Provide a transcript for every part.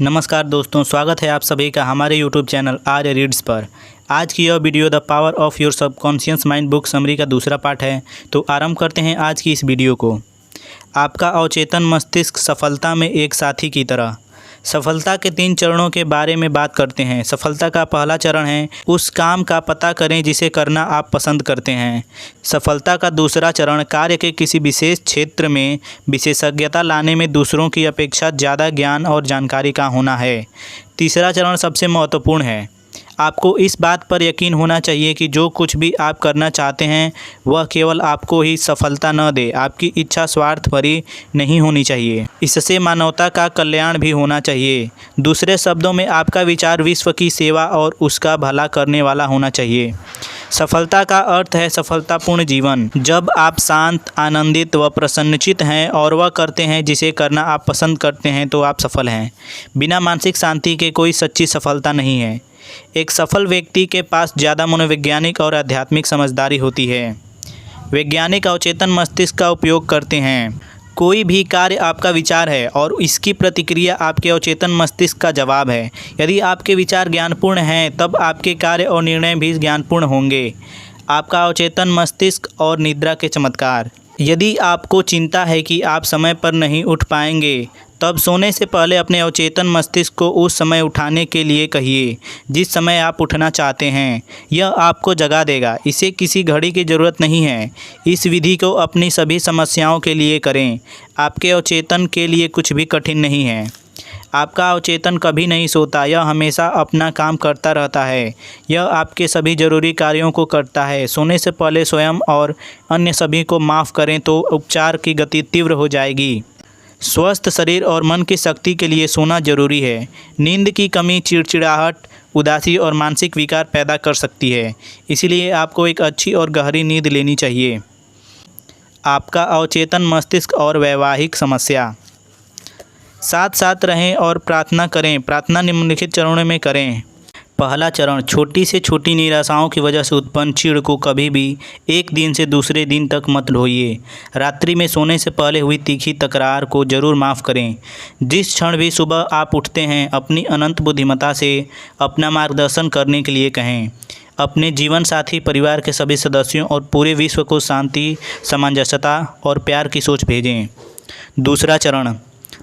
नमस्कार दोस्तों, स्वागत है आप सभी का हमारे YouTube चैनल आर्य रीड्स पर। आज की यह video the power of your subconscious mind book summary का दूसरा पार्ट है। तो आरंभ करते हैं आज की इस वीडियो को। आपका अवचेतन मस्तिष्क सफलता में एक साथी की तरह। सफलता के 3 चरणों के बारे में बात करते हैं। सफलता का पहला चरण है उस काम का पता करें जिसे करना आप पसंद करते हैं। सफलता का दूसरा चरण कार्य के किसी विशेष क्षेत्र में विशेषज्ञता लाने में दूसरों की अपेक्षा ज़्यादा ज्ञान और जानकारी का होना है। तीसरा चरण सबसे महत्वपूर्ण है। आपको इस बात पर यकीन होना चाहिए कि जो कुछ भी आप करना चाहते हैं वह केवल आपको ही सफलता न दे। आपकी इच्छा स्वार्थ भरी नहीं होनी चाहिए, इससे मानवता का कल्याण भी होना चाहिए। दूसरे शब्दों में आपका विचार विश्व की सेवा और उसका भला करने वाला होना चाहिए। सफलता का अर्थ है सफलतापूर्ण जीवन। जब आप शांत, आनंदित व प्रसन्नचित्त हैं और वह करते हैं जिसे करना आप पसंद करते हैं तो आप सफल हैं। बिना मानसिक शांति के कोई सच्ची सफलता नहीं है। एक सफल व्यक्ति के पास ज़्यादा मनोवैज्ञानिक और आध्यात्मिक समझदारी होती है। वैज्ञानिक अवचेतन मस्तिष्क का उपयोग करते हैं। कोई भी कार्य आपका विचार है और इसकी प्रतिक्रिया आपके अवचेतन मस्तिष्क का जवाब है। यदि आपके विचार ज्ञानपूर्ण हैं तब आपके कार्य और निर्णय भी ज्ञानपूर्ण होंगे। आपका अवचेतन मस्तिष्क और निद्रा के चमत्कार। यदि आपको चिंता है कि आप समय पर नहीं उठ पाएंगे तब सोने से पहले अपने अवचेतन मस्तिष्क को उस समय उठाने के लिए कहिए जिस समय आप उठना चाहते हैं। यह आपको जगा देगा। इसे किसी घड़ी की ज़रूरत नहीं है। इस विधि को अपनी सभी समस्याओं के लिए करें। आपके अवचेतन के लिए कुछ भी कठिन नहीं है। आपका अवचेतन कभी नहीं सोता। यह हमेशा अपना काम करता रहता है। यह आपके सभी जरूरी कार्यों को करता है। सोने से पहले स्वयं और अन्य सभी को माफ़ करें तो उपचार की गति तीव्र हो जाएगी। स्वस्थ शरीर और मन की शक्ति के लिए सोना जरूरी है। नींद की कमी चिड़चिड़ाहट, उदासी और मानसिक विकार पैदा कर सकती है। इसलिए आपको एक अच्छी और गहरी नींद लेनी चाहिए। आपका अवचेतन मस्तिष्क और वैवाहिक समस्या। साथ साथ रहें और प्रार्थना करें। प्रार्थना निम्नलिखित चरणों में करें। पहला चरण, छोटी से छोटी निराशाओं की वजह से उत्पन्न चिढ़ को कभी भी एक दिन से दूसरे दिन तक मत ढोइए। रात्रि में सोने से पहले हुई तीखी तकरार को जरूर माफ़ करें। जिस क्षण भी सुबह आप उठते हैं अपनी अनंत बुद्धिमत्ता से अपना मार्गदर्शन करने के लिए कहें। अपने जीवन साथी, परिवार के सभी सदस्यों और पूरे विश्व को शांति, सामंजस्यता और प्यार की सोच भेजें। दूसरा चरण,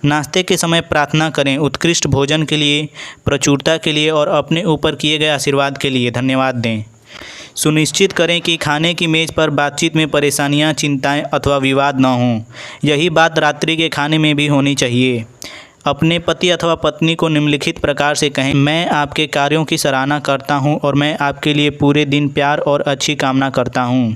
नाश्ते के समय प्रार्थना करें। उत्कृष्ट भोजन के लिए, प्रचुरता के लिए और अपने ऊपर किए गए आशीर्वाद के लिए धन्यवाद दें। सुनिश्चित करें कि खाने की मेज़ पर बातचीत में परेशानियां, चिंताएं अथवा विवाद न हों। यही बात रात्रि के खाने में भी होनी चाहिए। अपने पति अथवा पत्नी को निम्नलिखित प्रकार से कहें, मैं आपके कार्यों की सराहना करता हूं और मैं आपके लिए पूरे दिन प्यार और अच्छी कामना करता हूं।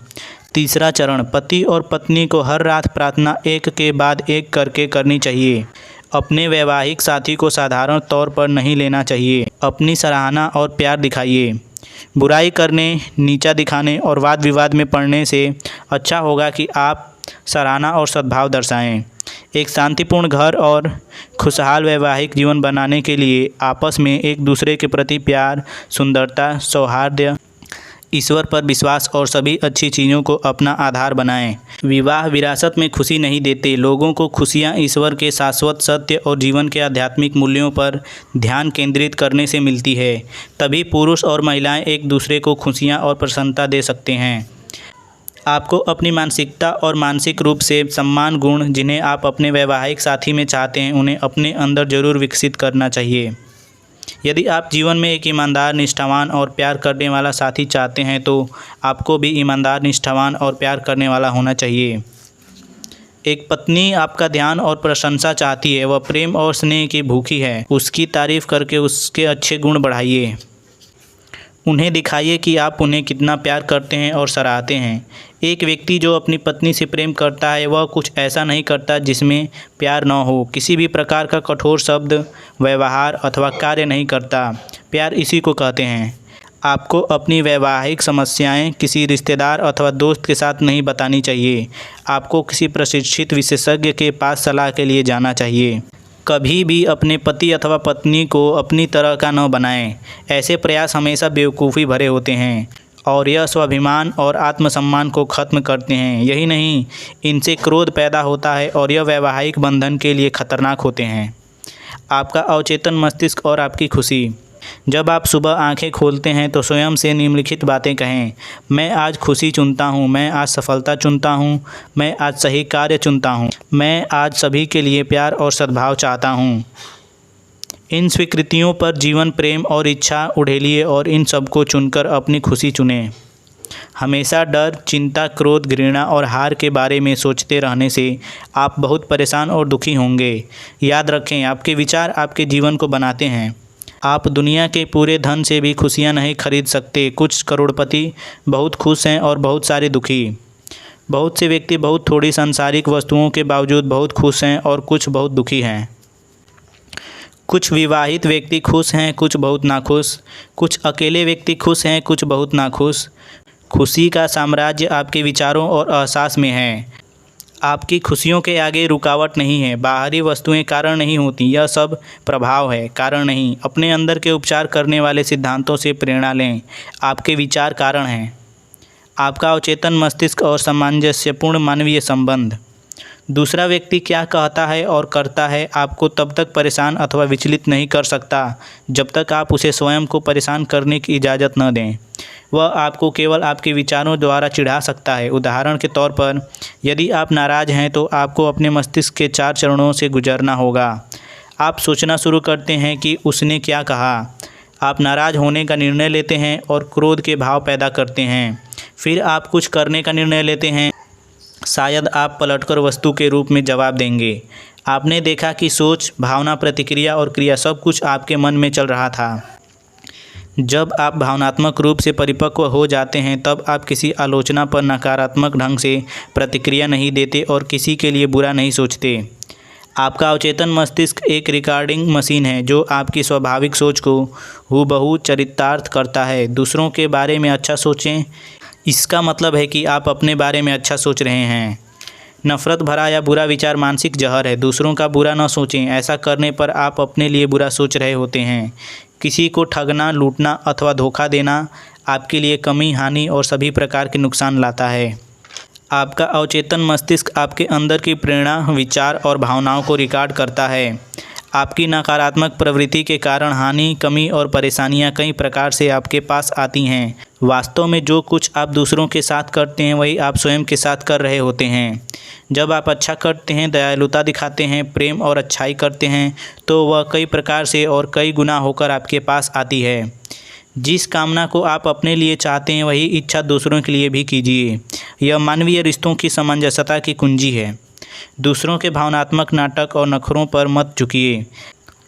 तीसरा चरण, पति और पत्नी को हर रात प्रार्थना एक के बाद एक करके करनी चाहिए। अपने वैवाहिक साथी को साधारण तौर पर नहीं लेना चाहिए। अपनी सराहना और प्यार दिखाइए। बुराई करने, नीचा दिखाने और वाद विवाद में पड़ने से अच्छा होगा कि आप सराहना और सद्भाव दर्शाएं। एक शांतिपूर्ण घर और खुशहाल वैवाहिक जीवन बनाने के लिए आपस में एक दूसरे के प्रति प्यार, सुंदरता, सौहार्द, ईश्वर पर विश्वास और सभी अच्छी चीज़ों को अपना आधार बनाएं। विवाह विरासत में खुशी नहीं देते। लोगों को खुशियां ईश्वर के शाश्वत सत्य और जीवन के आध्यात्मिक मूल्यों पर ध्यान केंद्रित करने से मिलती है। तभी पुरुष और महिलाएं एक दूसरे को खुशियां और प्रसन्नता दे सकते हैं। आपको अपनी मानसिकता और मानसिक रूप से सम्मान गुण जिन्हें आप अपने वैवाहिक साथी में चाहते हैं उन्हें अपने अंदर जरूर विकसित करना चाहिए। यदि आप जीवन में एक ईमानदार, निष्ठावान और प्यार करने वाला साथी चाहते हैं तो आपको भी ईमानदार, निष्ठावान और प्यार करने वाला होना चाहिए। एक पत्नी आपका ध्यान और प्रशंसा चाहती है। वह प्रेम और स्नेह की भूखी है। उसकी तारीफ करके उसके अच्छे गुण बढ़ाइए। उन्हें दिखाइए कि आप उन्हें कितना प्यार करते हैं और सराहते हैं। एक व्यक्ति जो अपनी पत्नी से प्रेम करता है वह कुछ ऐसा नहीं करता जिसमें प्यार न हो। किसी भी प्रकार का कठोर शब्द, व्यवहार अथवा कार्य नहीं करता। प्यार इसी को कहते हैं। आपको अपनी वैवाहिक समस्याएं किसी रिश्तेदार अथवा दोस्त के साथ नहीं बतानी चाहिए। आपको किसी प्रशिक्षित विशेषज्ञ के पास सलाह के लिए जाना चाहिए। कभी भी अपने पति अथवा पत्नी को अपनी तरह का न बनाएं। ऐसे प्रयास हमेशा बेवकूफ़ी भरे होते हैं और यह स्वाभिमान और आत्मसम्मान को खत्म करते हैं। यही नहीं, इनसे क्रोध पैदा होता है और यह वैवाहिक बंधन के लिए खतरनाक होते हैं। आपका अवचेतन मस्तिष्क और आपकी खुशी। जब आप सुबह आंखें खोलते हैं तो स्वयं से निम्नलिखित बातें कहें। मैं आज खुशी चुनता हूँ, मैं आज सफलता चुनता हूँ, मैं आज सही कार्य चुनता हूँ, मैं आज सभी के लिए प्यार और सद्भाव चाहता हूँ। इन स्वीकृतियों पर जीवन, प्रेम और इच्छा उड़ेलिए और इन सब को चुनकर अपनी खुशी चुनें। हमेशा डर, चिंता, क्रोध, घृणा और हार के बारे में सोचते रहने से आप बहुत परेशान और दुखी होंगे। याद रखें, आपके विचार आपके जीवन को बनाते हैं। आप दुनिया के पूरे धन से भी खुशियां नहीं खरीद सकते। कुछ करोड़पति बहुत खुश हैं और बहुत सारे दुखी। बहुत से व्यक्ति बहुत थोड़ी सांसारिक वस्तुओं के बावजूद बहुत खुश हैं और कुछ बहुत दुखी हैं। कुछ विवाहित व्यक्ति खुश हैं, कुछ बहुत नाखुश। कुछ अकेले व्यक्ति खुश हैं, कुछ बहुत नाखुश। खुशी का साम्राज्य आपके विचारों और एहसास में है। आपकी खुशियों के आगे रुकावट नहीं है। बाहरी वस्तुएं कारण नहीं होती, यह सब प्रभाव है, कारण नहीं। अपने अंदर के उपचार करने वाले सिद्धांतों से प्रेरणा लें। आपके विचार कारण हैं। आपका अवचेतन मस्तिष्क और सामंजस्यपूर्ण मानवीय संबंध। दूसरा व्यक्ति क्या कहता है और करता है आपको तब तक परेशान अथवा विचलित नहीं कर सकता जब तक आप उसे स्वयं को परेशान करने की इजाज़त न दें। वह आपको केवल आपके विचारों द्वारा चिढ़ा सकता है। उदाहरण के तौर पर, यदि आप नाराज़ हैं तो आपको अपने मस्तिष्क के 4 चरणों से गुजरना होगा। आप सोचना शुरू करते हैं कि उसने क्या कहा। आप नाराज़ होने का निर्णय लेते हैं और क्रोध के भाव पैदा करते हैं। फिर आप कुछ करने का निर्णय लेते हैं। शायद आप पलटकर वस्तु के रूप में जवाब देंगे। आपने देखा कि सोच, भावना, प्रतिक्रिया और क्रिया सब कुछ आपके मन में चल रहा था। जब आप भावनात्मक रूप से परिपक्व हो जाते हैं तब आप किसी आलोचना पर नकारात्मक ढंग से प्रतिक्रिया नहीं देते और किसी के लिए बुरा नहीं सोचते। आपका अवचेतन मस्तिष्क एक रिकॉर्डिंग मशीन है जो आपकी स्वाभाविक सोच को हूबहू चरितार्थ करता है। दूसरों के बारे में अच्छा सोचें, इसका मतलब है कि आप अपने बारे में अच्छा सोच रहे हैं। नफ़रत भरा या बुरा विचार मानसिक जहर है। दूसरों का बुरा न सोचें, ऐसा करने पर आप अपने लिए बुरा सोच रहे होते हैं। किसी को ठगना, लूटना अथवा धोखा देना आपके लिए कमी, हानि और सभी प्रकार के नुकसान लाता है। आपका अवचेतन मस्तिष्क आपके अंदर की प्रेरणा, विचार और भावनाओं को रिकॉर्ड करता है। आपकी नकारात्मक प्रवृत्ति के कारण हानि, कमी और परेशानियां कई प्रकार से आपके पास आती हैं। वास्तव में जो कुछ आप दूसरों के साथ करते हैं वही आप स्वयं के साथ कर रहे होते हैं। जब आप अच्छा करते हैं, दयालुता दिखाते हैं, प्रेम और अच्छाई करते हैं तो वह कई प्रकार से और कई गुना होकर आपके पास आती है। जिस कामना को आप अपने लिए चाहते हैं वही इच्छा दूसरों के लिए भी कीजिए। यह मानवीय रिश्तों की सामंजस्यता की कुंजी है। दूसरों के भावनात्मक नाटक और नखरों पर मत झुकिए।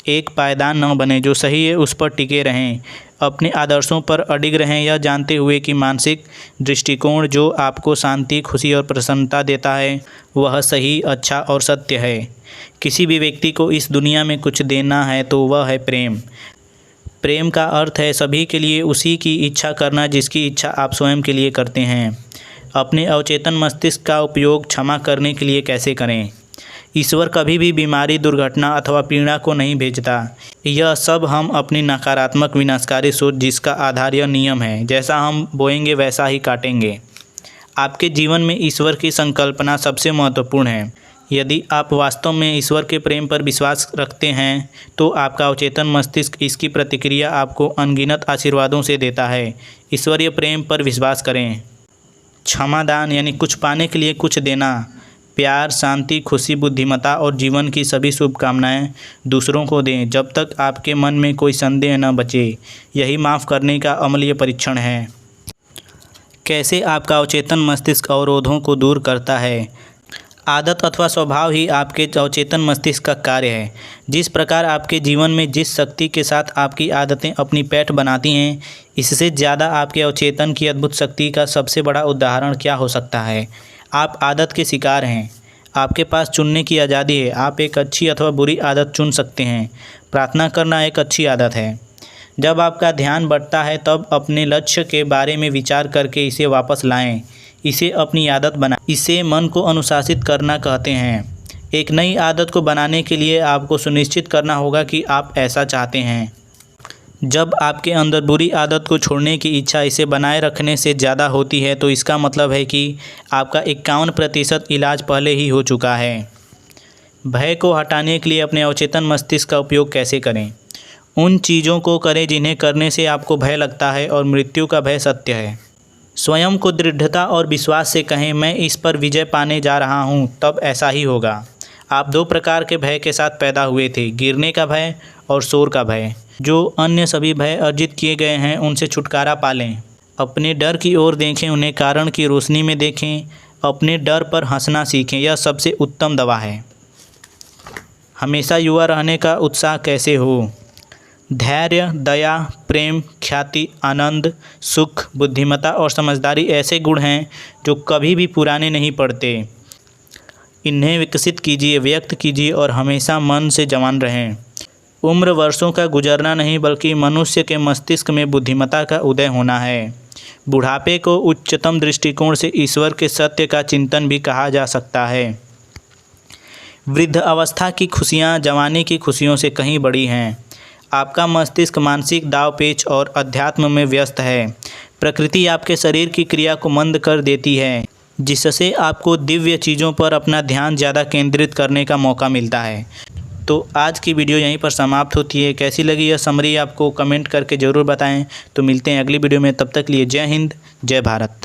एक पायदान न बने, जो सही है उस पर टिके रहें। अपने आदर्शों पर अडिग रहें, यह जानते हुए कि मानसिक दृष्टिकोण जो आपको शांति, खुशी और प्रसन्नता देता है वह सही, अच्छा और सत्य है। किसी भी व्यक्ति को इस दुनिया में कुछ देना है तो वह है प्रेम। प्रेम का अर्थ है सभी के लिए उसी की इच्छा करना जिसकी इच्छा आप स्वयं के लिए करते हैं। अपने अवचेतन मस्तिष्क का उपयोग क्षमा करने के लिए कैसे करें। ईश्वर कभी भी बीमारी, दुर्घटना अथवा पीड़ा को नहीं भेजता। यह सब हम अपनी नकारात्मक विनाशकारी सोच, जिसका आधार यह नियम है, जैसा हम बोएंगे वैसा ही काटेंगे। आपके जीवन में ईश्वर की संकल्पना सबसे महत्वपूर्ण है। यदि आप वास्तव में ईश्वर के प्रेम पर विश्वास रखते हैं तो आपका अवचेतन मस्तिष्क इसकी प्रतिक्रिया आपको अनगिनत आशीर्वादों से देता है। ईश्वरीय प्रेम पर विश्वास करें। क्षमादान यानी कुछ पाने के लिए कुछ देना। प्यार, शांति, खुशी, बुद्धिमत्ता और जीवन की सभी शुभकामनाएं दूसरों को दें जब तक आपके मन में कोई संदेह न बचे। यही माफ़ करने का अमलीय परीक्षण है। कैसे आपका अवचेतन मस्तिष्क अवरोधों को दूर करता है। आदत अथवा स्वभाव ही आपके अवचेतन मस्तिष्क का कार्य है। जिस प्रकार आपके जीवन में जिस शक्ति के साथ आपकी आदतें अपनी पैठ बनाती हैं, इससे ज़्यादा आपके अवचेतन की अद्भुत शक्ति का सबसे बड़ा उदाहरण क्या हो सकता है। आप आदत के शिकार हैं। आपके पास चुनने की आज़ादी है। आप एक अच्छी अथवा बुरी आदत चुन सकते हैं। प्रार्थना करना एक अच्छी आदत है। जब आपका ध्यान बढ़ता है तब अपने लक्ष्य के बारे में विचार करके इसे वापस लाएं। इसे अपनी आदत बनाएं। इसे मन को अनुशासित करना कहते हैं। एक नई आदत को बनाने के लिए आपको सुनिश्चित करना होगा कि आप ऐसा चाहते हैं। जब आपके अंदर बुरी आदत को छोड़ने की इच्छा इसे बनाए रखने से ज़्यादा होती है तो इसका मतलब है कि आपका 51% इलाज पहले ही हो चुका है। भय को हटाने के लिए अपने अवचेतन मस्तिष्क का उपयोग कैसे करें? उन चीज़ों को करें जिन्हें करने से आपको भय लगता है और मृत्यु का भय सत्य है। स्वयं को दृढ़ता और विश्वास से कहें, मैं इस पर विजय पाने जा रहा हूँ, तब ऐसा ही होगा। आप 2 प्रकार के भय के साथ पैदा हुए थे, गिरने का भय और शोर का भय। जो अन्य सभी भय अर्जित किए गए हैं उनसे छुटकारा पा लें। अपने डर की ओर देखें, उन्हें कारण की रोशनी में देखें। अपने डर पर हंसना सीखें, यह सबसे उत्तम दवा है। हमेशा युवा रहने का उत्साह कैसे हो? धैर्य, दया, प्रेम, ख्याति, आनंद, सुख, बुद्धिमत्ता और समझदारी ऐसे गुण हैं जो कभी भी पुराने नहीं पड़ते। इन्हें विकसित कीजिए, व्यक्त कीजिए और हमेशा मन से जवान रहें। उम्र वर्षों का गुजरना नहीं बल्कि मनुष्य के मस्तिष्क में बुद्धिमत्ता का उदय होना है। बुढ़ापे को उच्चतम दृष्टिकोण से ईश्वर के सत्य का चिंतन भी कहा जा सकता है। वृद्ध अवस्था की खुशियाँ जवानी की खुशियों से कहीं बड़ी हैं। आपका मस्तिष्क मानसिक दांव-पेच और अध्यात्म में व्यस्त है। प्रकृति आपके शरीर की क्रिया को मंद कर देती है, जिससे आपको दिव्य चीज़ों पर अपना ध्यान ज़्यादा केंद्रित करने का मौका मिलता है। तो आज की वीडियो यहीं पर समाप्त होती है। कैसी लगी यह समरी आपको कमेंट करके ज़रूर बताएं। तो मिलते हैं अगली वीडियो में, तब तक लिए जय हिंद, जय भारत।